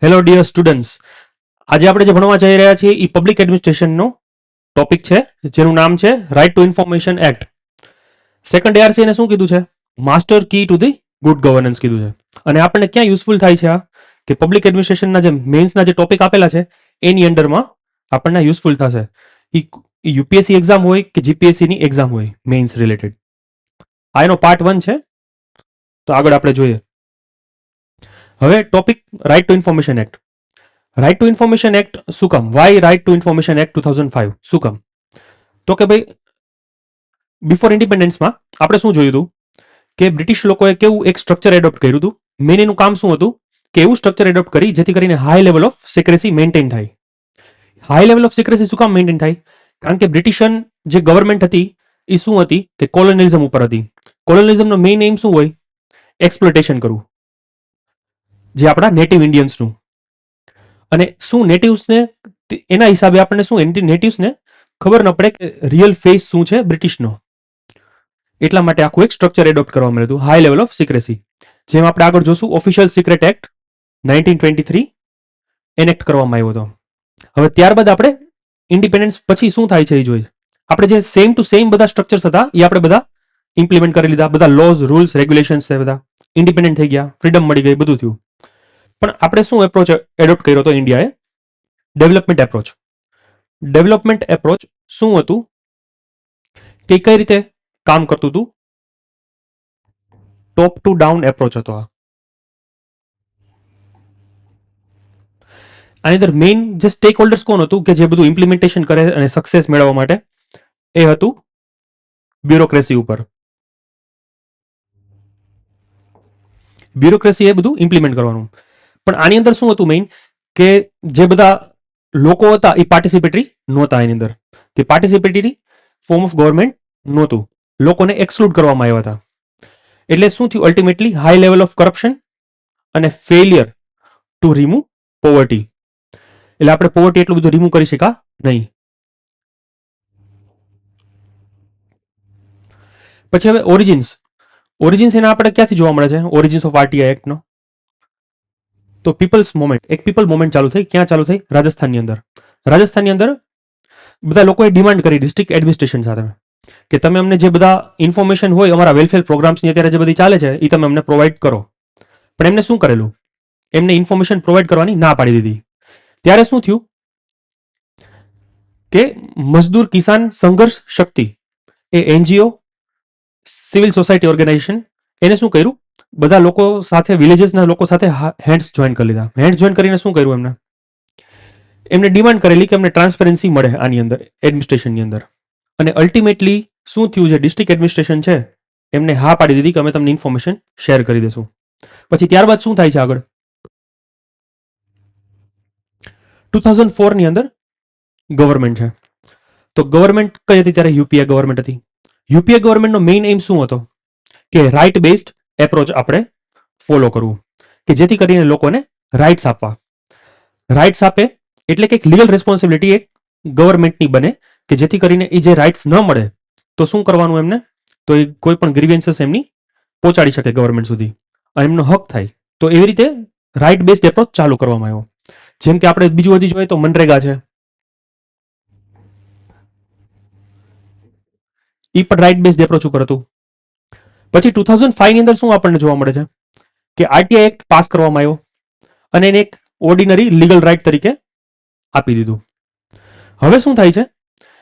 Hello dear students, આજે આપણે જે ભણવા જઈ રહ્યા છીએ એ પબ્લિક એડમિનિસ્ટ્રેશનનો ટોપિક છે, જેનું નામ છે right to information act. Second ARC એને શું કીધું છે? Master key to the good governance કીધું છે. અને આપણને ક્યાં યુઝફુલ થાય છે આ કે પબ્લિક એડમિનિસ્ટ્રેશનના જે મેન્સના જે ટોપિક આપેલા છે એની અંડરમાં આપણને યુઝફુલ થશે. એ યુપીએસસી એક્ઝામ હોય કે જીપીએસસીની એક્ઝામ હોય મેન્સ રિલેટેડ. આ એનો પાર્ટ 1 છે. તો આગળ આપણે જોઈએ. હવે topic right to information act. Right to information act શું કામ? Why right to information act 2005 શું કામ? તો કે ભાઈ બિફોર ઇન્ડિપેન્ડન્સમાં આપણે શું જોયું હતું કે બ્રિટિશ લોકોએ કેવું એક સ્ટ્રક્ચર એડોપ્ટ કર્યું હતું. મેન એનું કામ શું હતું કે એવું સ્ટ્રક્ચર એડોપ્ટ કરી જેથી કરીને high level of secrecy maintain થાય. હાઈ લેવલ ઓફ સિક્રેસી શું કામ મેન્ટેન થાય? કારણ કે બ્રિટિશન જે ગવર્મેન્ટ હતી એ શું હતી કે કોલોનિયલિઝમ ઉપર હતી. કોલોનિયલિઝમનો મેઇન એમ શું હોય? એક્સપ્લોટેશન કરવું, જે આપણા નેટિવ ઇન્ડિયન્સનું. અને શું નેટિવ્સને એના હિસાબે આપણને શું નેટિવ્સને ખબર ન પડે કે રિયલ ફેસ શું છે બ્રિટિશનો. એટલા માટે આખું એક સ્ટ્રક્ચર એડોપ્ટ કરવામાં આવ્યું હતું, હાઈ લેવલ ઓફ સિક્રેસી. જેમ આપણે આગળ જોશું ઓફિશિયલ સિક્રેટ એક્ટ 1923 એનેક્ટ કરવામાં આવ્યો હતો. હવે ત્યારબાદ આપણે ઇન્ડિપેન્ડન્સ પછી શું થાય છે એ જોઈએ. આપણે જે સેમ ટુ સેમ બધા સ્ટ્રક્ચર્સ હતા એ આપણે બધા ઇમ્પ્લિમેન્ટ કરી લીધા. બધા લોઝ, રૂલ્સ, રેગ્યુલેશન્સ છે બધા ઇન્ડિપેન્ડન્ટ થઈ ગયા, ફ્રીડમ મળી ગઈ, બધું થયું. પણ આપણે શું એપ્રોચ એડોપ્ટ કર્યો હતો ઇન્ડિયાએ? Development approach. ડેવલપમેન્ટ એપ્રોચ શું હતું કે કઈ રીતે કામ કરતું હતું? ટોપ ટુ ડાઉન એપ્રોચ હતો આ. આની અંદર મેઇન જે સ્ટેક હોલ્ડર્સ કોણ હતું કે જે બધું ઇમ્પ્લિમેન્ટેશન કરે અને સક્સેસ મેળવવા માટે? એ હતું બ્યુરોક્રેસી ઉપર. બ્યુરોક્રેસી એ બધું ઇમ્પ્લિમેન્ટ કરવાનું. પણ આની અંદર શું હતું મેઇન કે જે બધા લોકો હતા એ પાર્ટિસિપેટરી નહોતા. એની અંદર કે પાર્ટિસિપેટરી ફોર્મ ઓફ ગવર્મેન્ટ નહોતું. લોકોને એક્સક્લુડ કરવામાં આવ્યા હતા. એટલે શું થયું ultimately? High level of corruption અને ફેલિયર ટુ રિમૂવ પોવર્ટી. એટલે આપણે પોવર્ટી એટલું બધું રિમૂવ કરી શકા નહીં. પછી હવે ઓરિજિન્સ. ઓરિજિન્સ એના આપણે ક્યાંથી જોવા મળે છે? ઓરિજિન્સ ઓફ આરટીઆઈ એક્ટનો તો પીપલ્સ મોમેન્ટ. એક પીપલ મોમેન્ટ ચાલુ થઈ. ક્યાં ચાલુ થઈ? રાજસ્થાનની અંદર. રાજસ્થાનની અંદર બધા લોકોએ ડિમાન્ડ કરી ડિસ્ટ્રિક્ટ એડમિનિસ્ટ્રેશન સાથે કે તમે અમને જે બધા ઇન્ફોર્મેશન હોય અમારા વેલફેર પ્રોગ્રામ્સની અત્યારે જે બધી ચાલે છે એ તમે અમને પ્રોવાઈડ કરો. પણ એમને શું કરેલું? એમને ઇન્ફોર્મેશન પ્રોવાઈડ કરવાની ના પાડી દીધી. ત્યારે શું થયું કે મજદૂર કિસાન સંઘર્ષ શક્તિ એ એનજીઓ, સિવિલ સોસાયટી ઓર્ગેનાઇઝેશન, એને શું કર્યું? બધા લોકો સાથે, વિલેજીસના લોકો સાથે હેન્ડ્સ જોઈન કરી લીધા. હેન્ડ્સ જોઈન કરીને શું કર્યું એમને ડિમાન્ડ કરેલી કે અમને ટ્રાન્સપરન્સી મળે આની અંદર, એડમિનિસ્ટ્રેશનની અંદર. અને અલ્ટિમેટલી શું થયું? જે ડિસ્ટ્રિક્ટ એડમિનિસ્ટ્રેશન છે એમને હા પાડી દીધી કે અમે તમને ઇન્ફોર્મેશન શેર કરી દેશું. પછી ત્યારબાદ શું થાય છે આગળ? 2004 ની અંદર ગવર્મેન્ટ છે. તો ગવર્મેન્ટ કઈ હતી ત્યારે? યુપીએ ગવર્મેન્ટ હતી. યુપીએ ગવર્મેન્ટનો મેઇન એમ શું હતો કે રાઇટ બેઝડ એપ્રોચ આપણે ફોલો કરવું, કે જેથી કરીને લોકોને રાઇટ્સ આપવા. રાઇટ્સ આપે એટલે કે એક લીગલ રેસ્પોન્સિબિલિટી એક ગવર્મેન્ટની બને કે જેથી કરીને એ જે રાઇટ્સ ન મળે તો શું કરવાનું એમને? તો એ કોઈ પણ ગ્રીવિયન્સીસ એમની પહોંચાડી શકે ગવર્મેન્ટ સુધી અને એમનો હક થાય. તો એવી રીતે રાઇટ બેઝડ એપ્રોચ ચાલુ કરવામાં આવ્યો. જેમ કે આપણે બીજું હજી જોઈએ તો મનરેગા છે. એ પણ રાઇટ બેઝડ એપ્રોચ ઉપર હતું. પછી 2005 ની અંદર શું આપણને જોવા મળે છે કે આરટીઆઈ એક્ટ પાસ કરવામાં આવ્યો અને એને એક ઓર્ડિનરી લીગલ રાઇટ તરીકે આપી દીધું. હવે શું થાય છે?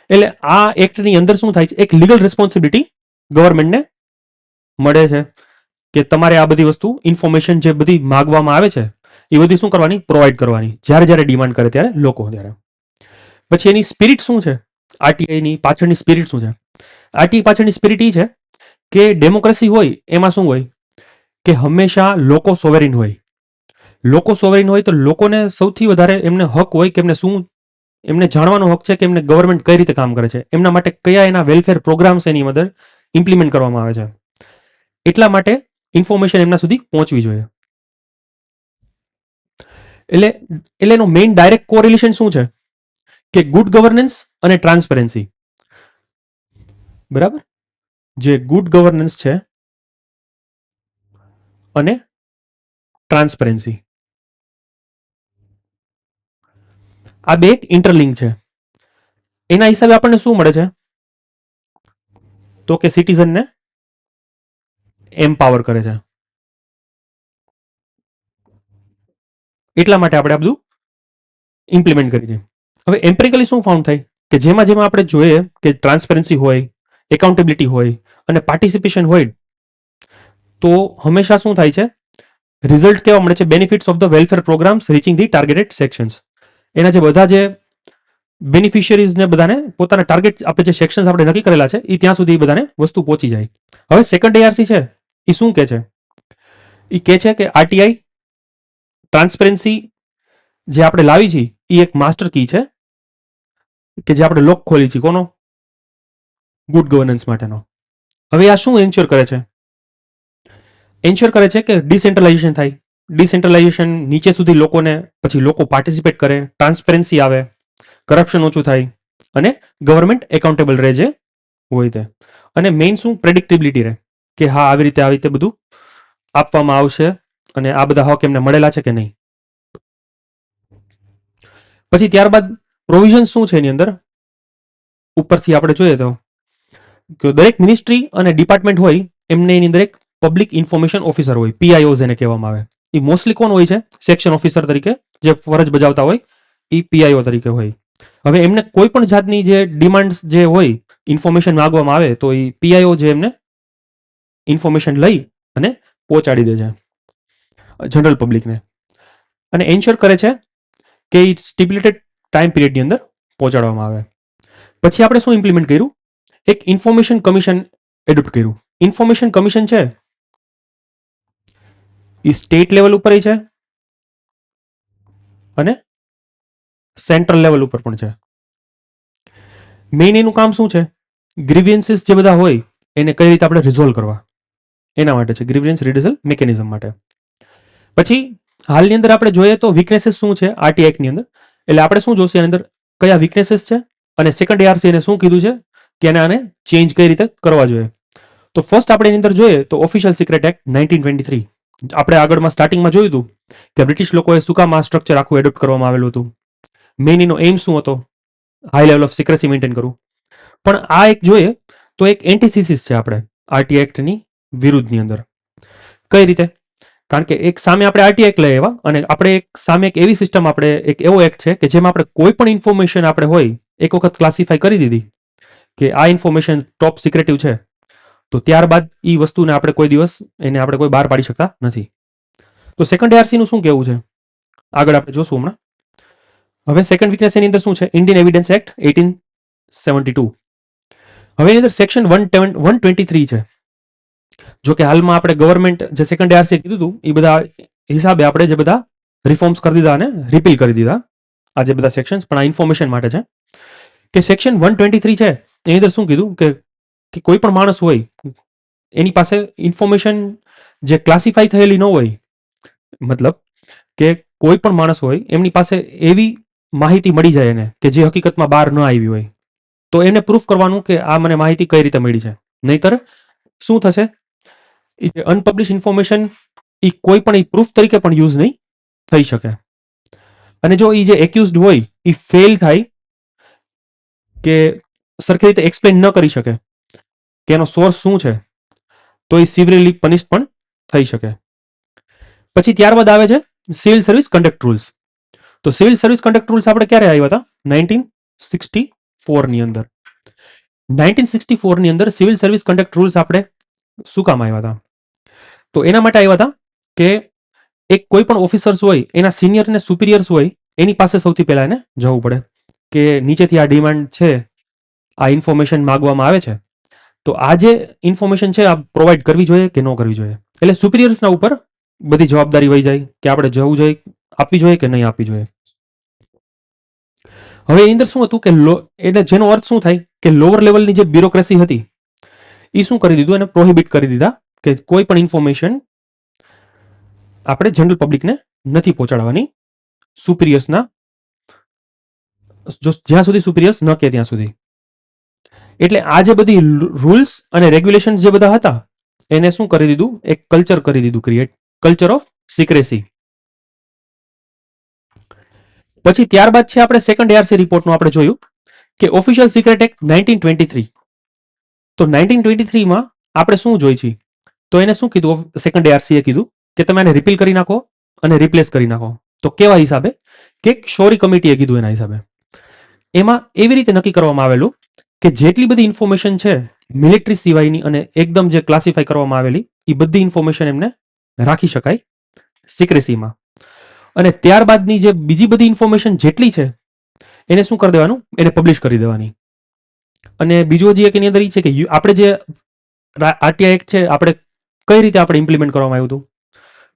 એટલે આ એક્ટની અંદર શું થાય છે? એક લીગલ રિસ્પોન્સિબિલિટી ગવર્મેન્ટને મળે છે કે તમારે આ બધી વસ્તુ ઇન્ફોર્મેશન જે બધી માગવામાં આવે છે એ બધી શું કરવાની? પ્રોવાઈડ કરવાની. જ્યારે જ્યારે ડિમાન્ડ કરે ત્યારે લોકો ત્યારે. પછી એની સ્પિરિટ શું છે? આરટીઆઈની પાછળની સ્પિરિટ શું છે? આરટીઆઈ પાછળની સ્પિરિટ એ છે કે ડેમોક્રેસી હોય એમાં શું હોય કે હંમેશા લોકો સોવેરિન હોય. લોકો સોવેરિન હોય તો લોકોને સૌથી વધારે એમને હક હોય કે એમને શું, એમને જાણવાનો હક છે કે એમને ગવર્મેન્ટ કઈ રીતે કામ કરે છે, એમના માટે કયા એના વેલફેર પ્રોગ્રામ્સ એની અંદર ઇમ્પ્લિમેન્ટ કરવામાં આવે છે. એટલા માટે ઇન્ફોર્મેશન એમના સુધી પહોંચવી જોઈએ. એટલે એનો મેઇન ડાયરેક્ટ કોરિલેશન શું છે કે ગુડ ગવર્નન્સ અને ટ્રાન્સપરન્સી. બરાબર? જે ગુડ ગવર્નન્સ છે અને ટ્રાન્સપરન્સી. આ બે એક ઇન્ટરલિંક છે. એના હિસાબે આપણને શું મળે છે તો કે સિટીઝનને એમ્પાવર કરે છે. એટલા માટે આપણે આ બધું ઇમ્પ્લિમેન્ટ કરી છે. હવે એમ્પિરિકલી શું ફાઉન્ડ થાય કે જેમાં જેમાં આપણે જોઈએ કે ટ્રાન્સપરન્સી હોય, એકાઉન્ટેબિલિટી હોય અને પાર્ટિસિપેશન હોય, તો હંમેશા શું થાય છે, રિઝલ્ટ કેવા મળે છે, benefits of the welfare programmes reaching the targeted sections. એના જે બધા જે બેનિફિશિયરીઝને બધાને પોતાના ટાર્ગેટ આપણે જે સેક્શન્સ આપણે નક્કી કરેલા છે એ ત્યાં સુધી બધાને વસ્તુ પહોંચી જાય. હવે સેકન્ડ એઆરસી છે એ શું કહે છે, એ કહે છે કે આરટીઆઈ ટ્રાન્સપરન્સી જે આપણે લાવી છીએ એ એક માસ્ટર કી છે કે જે આપણે લોક ખોલી છીએ કોનો, ગુડ ગવર્નન્સ માટેનો. હવે આ શું એન્શ્યોર કરે છે, એન્શ્યોર કરે છે કે ડિસેન્ટ્રલાઇઝેશન થાય. ડિસેન્ટ્રલાઇઝેશન નીચે સુધી લોકોને, પછી લોકો પાર્ટિસિપેટ કરે, ટ્રાન્સપરન્સી આવે, કરપ્શન ઓછું થાય અને ગવર્મેન્ટ એકાઉન્ટેબલ રહે જે હોય તે. અને મેઇન શું, પ્રેડિક્ટેબિલિટી રહે કે હા આવી રીતે બધું આપવામાં આવશે અને આ બધા હક એમને મળેલા છે કે નહીં. પછી ત્યારબાદ પ્રોવિઝન શું છે એની અંદર, ઉપરથી આપણે જોઈએ તો કે દરેક મિનિસ્ટ્રી અને ડિપાર્ટમેન્ટ હોય એમને એની અંદર એક પબ્લિક ઇન્ફોર્મેશન ઓફિસર હોય, પીઆઈઓઝ એને કહેવામાં આવે. એ મોસ્ટલી કોણ હોય છે, સેક્શન ઓફિસર તરીકે જે ફરજ બજાવતા હોય એ પીઆઈઓ તરીકે હોય. હવે એમને કોઈ પણ જાતની જે ડિમાન્ડ જે હોય, ઇન્ફોર્મેશન માંગવામાં આવે તો એ પીઆઈઓ જે એમને ઇન્ફોર્મેશન લઈ અને પહોંચાડી દે છે જનરલ પબ્લિકને, અને એન્શ્યોર કરે છે કે એ સ્ટિપ્યુલેટેડ ટાઈમ પીરિયડની અંદર પહોંચાડવામાં આવે. પછી આપણે શું ઇમ્પ્લિમેન્ટ કર્યું, એક ઇન્ફોર્મેશન કમિશન એડોપ્ટ કર્યું. ઇન્ફોર્મેશન કમિશન છે એ સ્ટેટ લેવલ ઉપર છે અને સેન્ટ્રલ લેવલ ઉપર પણ છે. મેઇન એનું કામ શું છે, ગ્રીવિયન્સીસ જે બધા હોય એને કઈ રીતે આપણે રિઝોલ્વ કરવા, એના માટે છે, ગ્રીવિયન્સ રિડ્યુસલ મિકેનિઝમ માટે. પછી હાલની અંદર આપણે જોઈએ તો વીકનેસીસ શું છે આરટી એક્ટની અંદર, એટલે આપણે શું જોશું એની અંદર કયા વીકનેસીસ છે અને સેકન્ડ એઆરસી એને શું કીધું છે કે આને ચેન્જ કઈ રીતે કરવા જોઈએ. તો ફર્સ્ટ આપણે એની અંદર જોઈએ તો ઓફિશિયલ સિક્રેટ એક્ટ 1923. આપણે આગળમાં સ્ટાર્ટિંગમાં જોયું હતું કે બ્રિટિશ લોકોએ શું કામ આ સ્ટ્રક્ચર આખું એડોપ્ટ કરવામાં આવેલું હતું, મેઇન એનો એમ શું હતો, high level of secrecy maintain કરવું. પણ આ એક જોઈએ તો એક એન્ટીથીસિસ છે આપણે આરટી એક્ટની વિરુદ્ધની અંદર. કઈ રીતે, કારણ કે એક સામે આપણે આરટી એક્ટ લઈ આવ્યા અને આપણે એક સામે એક એવી સિસ્ટમ, આપણે એક એવો એક્ટ છે કે જેમાં આપણે કોઈ પણ ઇન્ફોર્મેશન આપણે હોય એક વખત ક્લાસિફાઈ કરી દીધી કે આ ઇન્ફોર્મેશન ટોપ સિક્રેટિવ છે, તો ત્યારબાદ એ વસ્તુને આપણે કોઈ દિવસ એને આપણે કોઈ બહાર પાડી શકતા નથી. તો સેકન્ડ એઆરસી નું શું કહેવું છે આગળ આપણે જોશું હમણાં. હવે સેકન્ડ વીકનેસ એની અંદર શું છે, ઇન્ડિયન એવિડન્સ એક્ટ 1872. હવે એની અંદર સેક્શન 123 છે. જો કે હાલમાં આપણે ગવર્મેન્ટ જે સેકન્ડ એઆરસી કીધું હતું એ બધા હિસાબે આપણે જે બધા રિફોર્મ્સ કરી દીધા અને રિપીલ કરી દીધા આ જે બધા સેક્શન્સ, પણ આ ઇન્ફોર્મેશન માટે છે કે સેક્શન 123 છે એની અંદર શું કીધું કે કોઈ પણ માણસ હોય એની પાસે ઇન્ફોર્મેશન જે ક્લાસિફાઈ થયેલી ન હોય, મતલબ કે કોઈ પણ માણસ હોય એમની પાસે એવી માહિતી મળી જાય એને કે જે હકીકતમાં બહાર ન આવી હોય, તો એને પ્રૂફ કરવાનું કે આ મને માહિતી કઈ રીતે મળી છે. નહીતર શું થશે, એ અનપબ્લિશ ઇન્ફોર્મેશન એ કોઈ પણ પ્રૂફ તરીકે પણ યુઝ નહીં થઈ શકે. અને જો એ જે એક્યુઝડ હોય એ ફેલ થાય કે સરખી રીતે એક્સપ્લેન ન કરી શકે કે એનો સોર્સ શું છે, તો એ સિવિયરલી પનિશ પણ થઈ શકે. પછી ત્યારબાદ આવે છે સિવિલ સર્વિસ કન્ડક્ટ રૂલ્સ. તો સિવિલ સર્વિસ કન્ડક્ટ રૂલ્સ આપણે ક્યારે આવ્યા હતા, 1964 ની અંદર. 1964 ની અંદર સિવિલ સર્વિસ કન્ડક્ટ રૂલ્સ આપણે શું કામ આવ્યા હતા, તો એના માટે આવ્યા હતા કે એક કોઈ પણ ઓફિસર્સ હોય એના સિનિયર ને સુપિરિયર્સ હોય એની પાસે સૌથી પહેલા એને જવું પડે કે નીચેથી આ ડિમાન્ડ છે, આ ઇન્ફોર્મેશન માંગવામાં આવે છે, તો આ જે ઇન્ફોર્મેશન છે આ પ્રોવાઈડ કરવી જોઈએ કે ન કરવી જોઈએ. એટલે સુપિરિયર્સના ઉપર બધી જવાબદારી વહી જાય કે આપણે જવું જોઈએ, આપવી જોઈએ કે નહીં આપવી જોઈએ. હવે એની અંદર શું હતું કે એટલે જેનો અર્થ શું થાય કે લોઅર લેવલની જે બ્યુરોક્રેસી હતી એ શું કરી દીધું, એને પ્રોહિબિટ કરી દીધા કે કોઈ પણ ઇન્ફોર્મેશન આપણે જનરલ પબ્લિકને નથી પહોંચાડવાની, સુપિરિયર્સના જ્યાં સુધી સુપિરિયર્સ ન કે ત્યાં સુધી. એટલે આ જે બધી રૂલ્સ અને રેગ્યુલેશન જે બધા હતા એને શું કરી દીધું, એક કલ્ચર કરી દીધું ક્રિએટ, કલ્ચર ઓફ સિક્રેસી. પછી ત્યારબાદ છે આપણે સેકન્ડ એઆરસી રિપોર્ટનું આપણે જોયું કે ઓફિશિયલ સિક્રેટ એક્ટ 1923. તો 1923 માં આપણે શું જોઈ છીએ? તો એને શું કીધું? સેકન્ડ એઆરસીએ કીધું કે તમે આને રિપીલ કરી નાખો અને રિપ્લેસ કરી નાખો. તો કેવા હિસાબે? કે શોરી કમિટીએ કીધું એના હિસાબે. એમાં એવી રીતે નક્કી કરવામાં આવેલું કે જેટલી બધી ઇન્ફોર્મેશન છે મિલિટરી સિવાયની અને એકદમ જે ક્લાસિફાઈ કરવામાં આવેલી એ બધી ઇન્ફોર્મેશન એમને રાખી શકાય સિક્રેસીમાં. અને ત્યારબાદની જે બીજી બધી ઇન્ફોર્મેશન જેટલી છે એને શું કરી દેવાનું? એને પબ્લિશ કરી દેવાની. અને બીજો જે એક એની અંદર એ છે કે આપણે જે આરટીઆઈ એક્ટ છે આપણે કઈ રીતે આપણે ઇમ્પ્લિમેન્ટ કરવામાં આવ્યું હતું?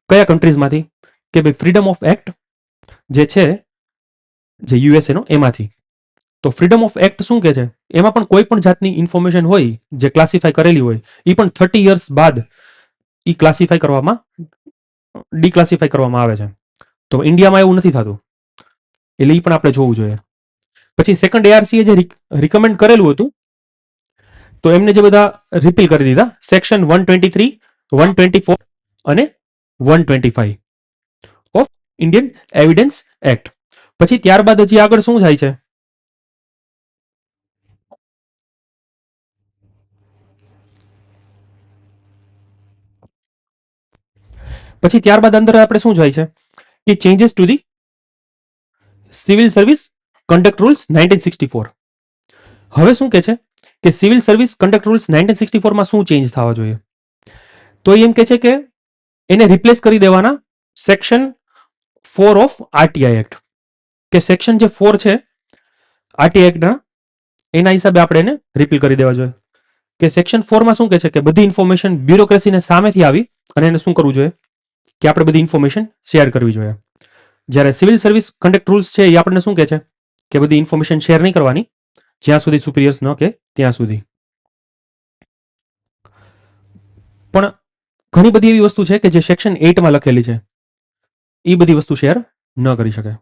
કયા કન્ટ્રીઝમાંથી? કે ભાઈ ફ્રીડમ ઓફ એક્ટ જે છે જે યુએસએ નો એમાંથી. તો ફ્રીડમ ઓફ એક્ટ શું કે છે? એમાં પણ કોઈ પણ જાતની ઇન્ફોર્મેશન હોય જે ક્લાસિફાઈ કરેલી હોય એ પણ 30 યર્સ બાદ એ ક્લાસિફાઈ કરવામાં ડિક્લાસિફાઈ કરવામાં આવે છે. તો ઇન્ડિયામાં એવું નથી થતું, એટલે એ પણ આપણે જોવું જોઈએ. પછી સેકન્ડ એઆરસીએ જે રિકમેન્ડ કરેલું હતું તો એમને જે બધા રિપીલ કરી દીધા સેક્શન 123, 124 અને 125 ઓફ ઇન્ડિયન એવિડન્સ એક્ટ. પછી ત્યારબાદ હજી આગળ શું થાય છે? પછી ત્યારબાદ અંદર આપણે શું જાય છે કે changes to the civil service conduct rules 1964. હવે શું કે છે કે સિવિલ સર્વિસ કન્ડક્ટ રૂલ્સ 1964 માં શું ચેન્જ થવા જોઈએ? તો એમ કે છે કે એને રિપ્લેસ કરી દેવાના સેક્શન 4 ઓફ આરટીઆઈ એક્ટ. કે સેક્શન જે 4 છે આરટીઆઈ એક્ટના એના હિસાબે આપણે એને રિપીલ કરી દેવા જોઈએ. કે સેક્શન 4 માં શું કે છે કે બધી ઇન્ફોર્મેશન બ્યુરોક્રેસીને સામેથી આવી અને એને શું કરવું જોઈએ? કે આપણે બધી ઇન્ફોર્મેશન શેર કરવી જોઈએ. જ્યારે સિવિલ સર્વિસ કન્ડક્ટ રૂલ્સ છે એ આપણને શું કહે છે કે બધી ઇન્ફોર્મેશન શેર નહીં કરવાની જ્યાં સુધી સુપિરિયર્સ ન કે ત્યાં સુધી. પણ ઘણી બધી એવી વસ્તુ છે કે જે સેક્શન 8 માં લખેલી છે એ બધી વસ્તુ શેર ન કરી શકે.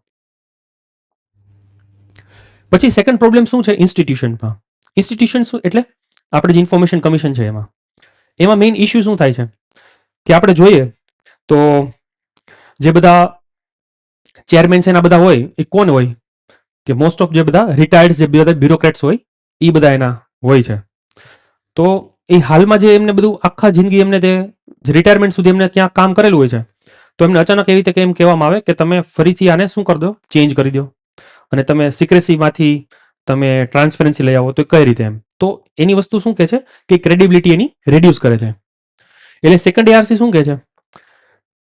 પછી સેકન્ડ પ્રોબ્લેમ શું છે ઇન્સ્ટિટ્યુશનમાં? ઇન્સ્ટિટ્યુશન શું એટલે આપણે જે ઇન્ફોર્મેશન કમિશન છે એમાં મેઇન ઇશ્યુ શું થાય છે કે આપણે જોઈએ તો જે બધા ચેરમેન એના બધા હોય એ કોણ હોય? કે મોસ્ટ ઓફ જે બધા રિટાયર્ડ જે બધા બ્યુરોક્રેટ્સ હોય એ બધા એના હોય છે. તો એ હાલમાં જે એમને બધું આખા જિંદગી એમને તે રિટાયરમેન્ટ સુધી એમને ક્યાં કામ કરેલું હોય છે તો એમને અચાનક એવી રીતે એમ કહેવામાં આવે કે તમે ફરીથી આને શું કરી દો? ચેન્જ કરી દો અને તમે સિક્રેસીમાંથી તમે ટ્રાન્સપરન્સી લઈ આવો. તો કઈ રીતે એમ? તો એની વસ્તુ શું કે છે કે ક્રેડિબિલિટી એની રિડ્યુસ કરે છે. એટલે સેકન્ડ એઆરસી શું કહે છે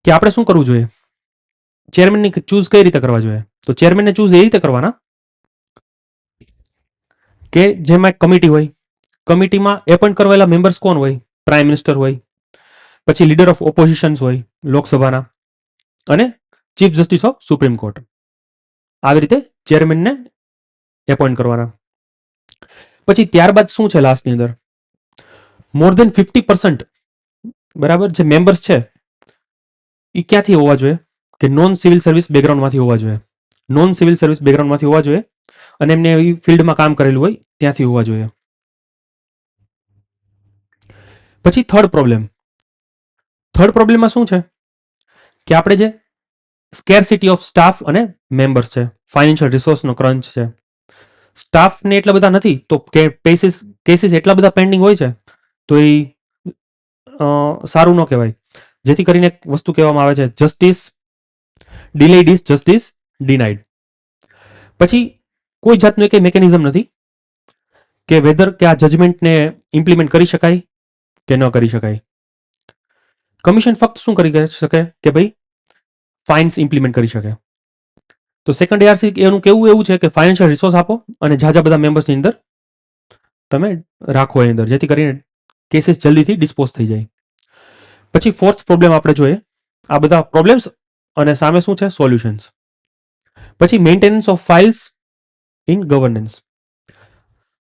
કે આપણે શું કરવું જોઈએ? ચેરમેનની ચૂઝ કઈ રીતે કરવા જોઈએ? તો ચેરમેનને ચૂઝ એ રીતે કરવાના કે જેમાં એક કમિટી હોય, કમિટીમાં એપોઇન્ટ કરેલા મેમ્બર્સ કોણ હોય? પ્રાઇમ મિનિસ્ટર હોય, પછી લીડર ઓફ ઓપોઝિશન્સ હોય લોકસભાના અને chief justice of supreme court. આવી રીતે ચેરમેનને એપોઇન્ટ કરવાના. પછી ત્યારબાદ શું છે લાસ્ટની અંદર? મોર દેન 50% બરાબર જે મેમ્બર્સ છે એ ક્યાંથી હોવા જોઈએ? કે નોન સિવિલ સર્વિસ બેકગ્રાઉન્ડમાંથી હોવા જોઈએ. નોન સિવિલ સર્વિસ બેકગ્રાઉન્ડમાંથી હોવા જોઈએ અને એમને એવી ફિલ્ડમાં કામ કરેલું હોય ત્યાંથી હોવા જોઈએ. પછી થર્ડ પ્રોબ્લેમમાં શું છે કે આપણે જે સ્કેરસિટી ઓફ સ્ટાફ અને મેમ્બર્સ છે, ફાઇનાન્શિયલ રિસોર્સનો ક્રંચ છે. સ્ટાફને એટલા બધા નથી તો કેસીસ એટલા બધા પેન્ડિંગ હોય છે તો એ સારું ન કહેવાય. જેથી કરીને એક વસ્તુ કહેવામાં આવે છે justice delayed is justice denied. પછી કોઈ જાતનું એક મેકેનિઝમ નથી કે વેધર કે આ જજમેન્ટને ઇમ્પ્લિમેન્ટ કરી શકાય કે ન કરી શકાય. કમિશન ફક્ત શું કરી શકે કે ભાઈ ફાઇન્સ ઇમ્પ્લિમેન્ટ કરી શકે. તો સેકન્ડ એઆરસી એનું કેવું એવું છે કે ફાઇનાન્શિયલ રિસોર્સ આપો અને ઝાઝા બધા મેમ્બર્સની અંદર તમે રાખો એની અંદર જેથી કરીને કેસીસ જલ્દીથી ડિસ્પોઝ થઈ જાય. પછી ફોર્થ પ્રોબ્લેમ આપણે જોઈએ. આ બધા પ્રોબ્લેમ્સ અને સામે શું છે? સોલ્યુશન્સ. પછી maintenance of files in governance.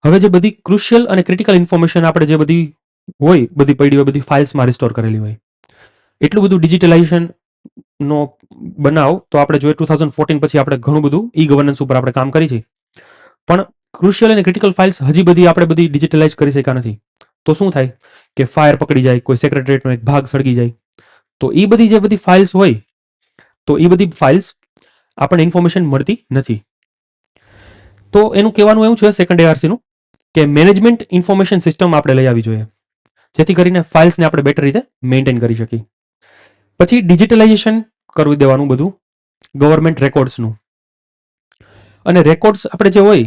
હવે જે બધી ક્રુશિયલ અને ક્રિટિકલ ઇન્ફોર્મેશન આપણે જે બધી હોય બધી પડી હોય બધી ફાઇલ્સમાં રિસ્ટોર કરેલી હોય એટલું બધું ડિજિટલાઇઝેશન નો બનાવ તો આપણે જોઈએ 2014 પછી આપણે ઘણું બધું ઈ ગવર્નન્સ ઉપર આપણે કામ કરી છે. પણ ક્રુશિયલ અને ક્રિટિકલ ફાઇલ્સ હજી બધી આપણે બધી ડિજિટલાઇઝ કરી શક્યા નથી. તો શું થાય કે ફાયર પકડી જાય, કોઈ સેક્રેટરીએટનો એક ભાગ સળગી જાય. તો એ બધી જે બધી ફાઇલ્સ હોય તો એ બધી ફાઇલ્સ આપણને ઇન્ફોર્મેશન મળતી નથી. તો એનું કહેવાનું એવું છે સેકન્ડ એઆરસીનું કે મેનેજમેન્ટ ઇન્ફોર્મેશન સિસ્ટમ આપણે લઈ આવી જોઈએ, જેથી કરીને ફાઇલ્સને આપણે બેટર રીતે મેન્ટેન કરી શકીએ. પછી ડિજિટલાઇઝેશન કરી દેવાનું બધું ગવર્મેન્ટ રેકોર્ડ્સનું, અને રેકોર્ડ્સ આપણે જે હોય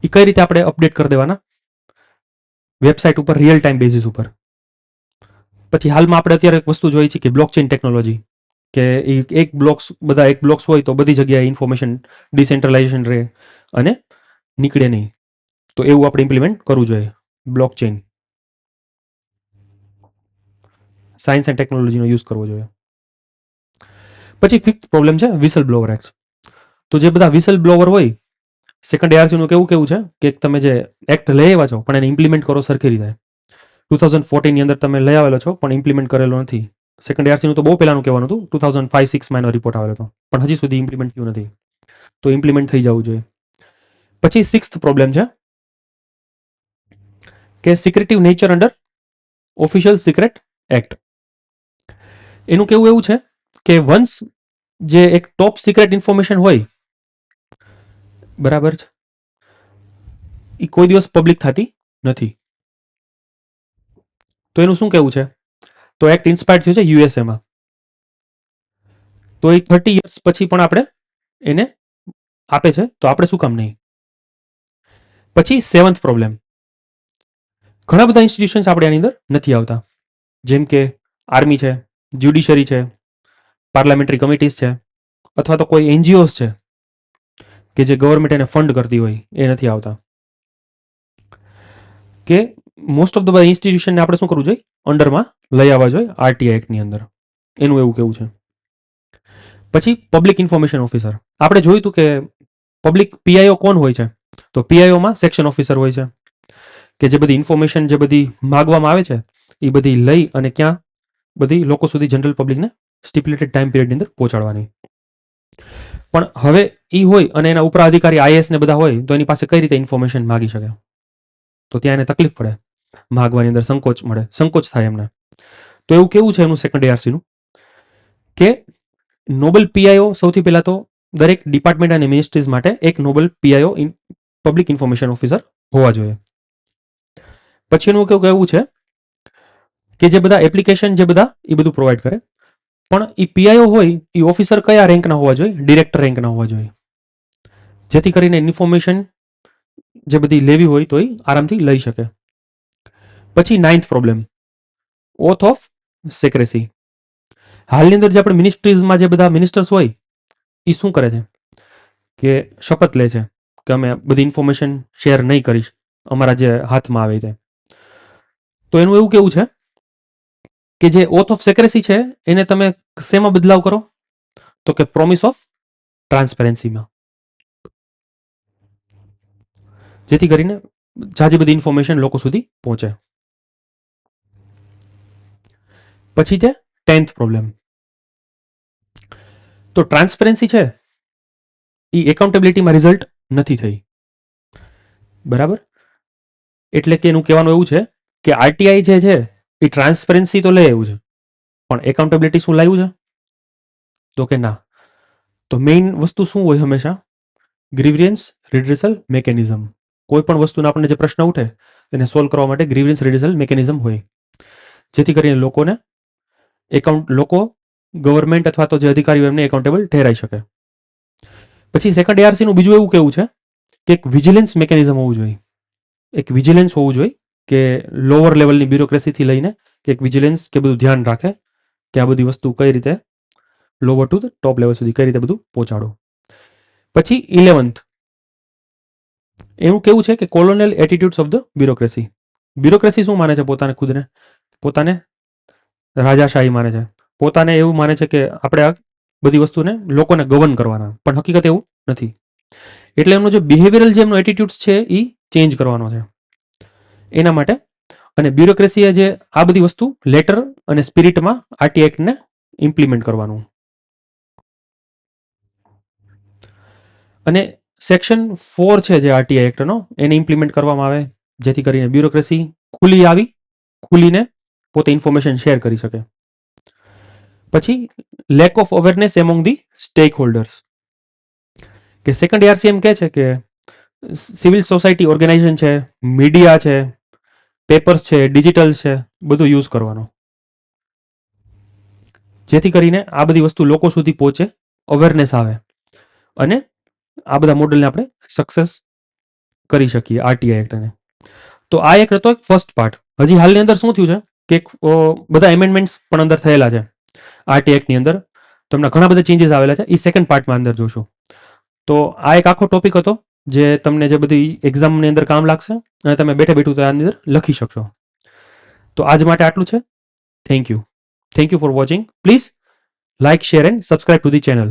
એ કઈ રીતે આપણે અપડેટ કરી દેવાના વેબસાઇટ ઉપર રિયલ ટાઈમ બેઝિસ ઉપર. પછી હાલમાં આપણે અત્યારે એક વસ્તુ જોઈએ છે કે બ્લોકચેન ટેકનોલોજી, કે એક બ્લોક્સ હોય તો બધી જગ્યાએ ઇન્ફોર્મેશન ડિસેન્ટ્રલાઇઝેશન રહે અને નીકળે નહીં. તો એવું આપણે ઇમ્પ્લિમેન્ટ કરવું જોઈએ બ્લોકચેન. સાયન્સ એન્ડ ટેકનોલોજીનો યુઝ કરવો જોઈએ. પછી ફિફ્થ પ્રોબ્લેમ છે વિસલ બ્લોવર એક્ટ. તો જે બધા વિસલ બ્લોવર હોય, સેકન્ડ એઆરસીનું કેવું છે કે તમે જે એક્ટ લઈ આવ્યા છો પણ એને ઇમ્પ્લિમેન્ટ કરો સરખી રીતે. 2014ની અંદર તમે લઈ આવેલો છો પણ ઇમ્પ્લિમેન્ટ કરેલો નથી. સેકન્ડ એઆરસીનું તો બહુ પહેલાનું કહેવાનું હતું, 2005-6માં એનો રિપોર્ટ આવેલો હતો, પણ હજી સુધી ઇમ્પ્લિમેન્ટ થયું નથી. તો ઇમ્પ્લિમેન્ટ થઈ જવું જોઈએ. પછી સિક્સ્થ પ્રોબ્લેમ છે કે secretive nature under official secret act. એનું કેવું એવું છે કે વન્સ જે એક ટોપ સિક્રેટ ઇન્ફોર્મેશન હોય, બરાબર છે, એ કોઈ દિવસ પબ્લિક થતી નથી. તો એનું શું કહેવું છે? તો એક્ટ ઇન્સ્પાયર્ડ થયું છે યુએસએમાં. તો એ 30 યર્સ પછી પણ આપણે એને આપે છે, તો આપણે શું કામ નહીં? પછી સેવન્થ પ્રોબ્લેમ, ઘણા બધા ઇન્સ્ટિટ્યુશન્સ આપણે આની અંદર નથી આવતા, જેમ કે આર્મી છે, જ્યુડિશરી છે, પાર્લામેન્ટરી કમિટીઝ છે, અથવા તો કોઈ એનજીઓઝ છે કે જે ગવર્મેન્ટ એને ફંડ કરતી હોય, એ નથી આવતા. કે મોસ્ટ ઓફ ધ બધા ઇન્સ્ટિટ્યુશનને આપણે શું કરવું જોઈએ? અંડરમાં લઈ આવવા જોઈએ આરટીઆઈ એક્ટની અંદર. એનું એવું કેવું છે. પછી પબ્લિક ઇન્ફોર્મેશન ઓફિસર. આપણે જોયું હતું કે પબ્લિક પીઆઈઓ કોણ હોય છે? તો પીઆઈઓમાં સેક્શન ઓફિસર હોય છે, કે જે બધી ઇન્ફોર્મેશન જે બધી માગવામાં આવે છે એ બધી લઈ અને ક્યાં બધી લોકો સુધી જનરલ પબ્લિકને સ્ટિપ્યુલેટેડ ટાઈમ પિરિયડની અંદર પહોંચાડવાની. પણ હવે એ હોય અને એના ઉપરા અધિકારી આઈએએસ ને બધા હોય, તો એની પાસે કઈ રીતે ઇન્ફોર્મેશન માગી શકે? તો ત્યાં એને તકલીફ પડે, માગવાની અંદર સંકોચ થાય એમને. તો એવું કેવું છે એનું સેકન્ડ એઆરસીનું કે નોબલ પીઆઈઓ સૌથી પહેલા તો દરેક ડિપાર્ટમેન્ટ અને મિનિસ્ટ્રીઝ માટે એક nodal PIO public information officer હોવા જોઈએ. પછી એનું કેવું છે કે જે બધા એપ્લિકેશન જે બધા એ બધું પ્રોવાઈડ કરે, પણ એ પીઆઈઓ હોય એ ઓફિસર કયા રેન્કના હોવા જોઈએ? ડિરેક્ટર રેન્કના હોવા જોઈએ, જેથી કરીને ઇન્ફોર્મેશન જે બધી લેવી હોય તો એ આરામથી લઈ શકે. પછી ninth problem, oath of secrecy. હાલની અંદર જે આપણે મિનિસ્ટ્રીઝમાં જે બધા મિનિસ્ટર્સ હોય એ શું કરે છે કે શપથ લે છે કે અમે બધી ઇન્ફોર્મેશન શેર નહીં કરીશ અમારા જે હાથમાં આવે છે. તો એનું એવું કેવું છે કે જે ઓથ ઓફ સિક્રેસી છે એને તમે શેમાં બદલાવ કરો? તો કે પ્રોમિસ ઓફ ટ્રાન્સપેરન્સીમાં, જેથી કરીને જાજી બધી ઇન્ફોર્મેશન લોકો સુધી પહોંચે. પછી છે 10th પ્રોબ્લેમ. તો ટ્રાન્સપેરન્સી છે એ એકાઉન્ટેબિલિટીમાં રિઝલ્ટ નથી થઈ, બરાબર? એટલે કે એનું કહેવાનું એવું છે કે આરટીઆઈ જે છે એ ટ્રાન્સપેરન્સી તો લઈ આવ્યું છે, પણ એકાઉન્ટેબિલિટી શું લાવ્યું છે? તો કે ના. તો મેઇન વસ્તુ શું હોય હંમેશા? ગ્રીવિયન્સ રિડ્રેસલ મેકેનિઝમ. કોઈ પણ વસ્તુનો આપણને જે પ્રશ્ન ઉઠે એને સોલ્વ કરવા માટે ગ્રીવિયન્સ રિડ્રેસલ મેકેનિઝમ હોય, જેથી કરીને લોકો ગવર્મેન્ટ અથવા તો જે અધિકારીઓ એમને એકાઉન્ટેબલ ઠેરાઈ શકે. પછી સેકન્ડ એઆરસીનું બીજું એવું કેવું છે કે એક વિજિલન્સ મેકેનિઝમ હોવું જોઈએ. એક વિજિલન્સ હોવું જોઈએ કે લોઅર લેવલની બ્યુરોક્રેસીથી લઈને કે એક વિજિલન્સ કે બધું ધ્યાન રાખે કે આ બધી વસ્તુ કઈ રીતે લોઅર ટુ ટોપ લેવલ સુધી કઈ રીતે બધું પહોંચાડો. પછી 11th એવું કેવું છે કે colonial એટીટ્યુડ્સ of the bureaucracy. Bureaucracy શું માને છે? પોતાને રાજાશાહી માને છે, પોતાને એવું માને છે કે આપણે આ બધી વસ્તુને લોકોને ગવર્ન કરવાના, પણ હકીકત એવું નથી. એટલે એમનો જે બિહેવિયરલ જે એમનો એટીટ્યુડ છે એ ચેન્જ કરવાનો છે એના માટે. અને બ્યુરોક્રેસીએ જે આ બધી વસ્તુ લેટર અને સ્પિરિટમાં આરટી એક્ટને ઇમ્પ્લિમેન્ટ કરવાનું. અને સેક્શન 4 છે જે આરટીઆઈ એક્ટનો, એને ઇમ્પ્લિમેન્ટ કરવામાં આવે જેથી કરીને બ્યુરોક્રેસી ખુલીને પોતે ઇન્ફોર્મેશન શેર કરી શકે. પછી lack of awareness among the stack holders, કે સેકન્ડ એઆરસી એમ કહે છે કે સિવિલ સોસાયટી ઓર્ગેનાઇઝેશન છે, મીડિયા છે, પેપર્સ છે, ડિજિટલ છે, બધું યુઝ કરવાનો, જેથી કરીને આ બધી વસ્તુ લોકો સુધી પહોંચે, અવેરનેસ આવે અને આ બધા મોડલને આપણે સક્સેસ કરી શકીએ આરટીઆઈ એક્ટને. તો આ એક હતો ફર્સ્ટ પાર્ટ. હજી હાલની અંદર શું થયું છે કે બધા એમેન્ડમેન્ટ્સ પણ અંદર થયેલા છે આરટીઆઈ એક્ટની અંદર, તો એમના ઘણા બધા ચેન્જીસ આવેલા છે, એ સેકન્ડ પાર્ટમાં અંદર જોશું. તો આ એક આખો ટોપિક હતો જે તમને જે બધી એક્ઝામની અંદર કામ લાગશે અને તમે બેઠે બેઠું તો આની અંદર લખી શકશો. તો આજ માટે આટલું છે. Thank you for watching. Please like, share and subscribe to the channel.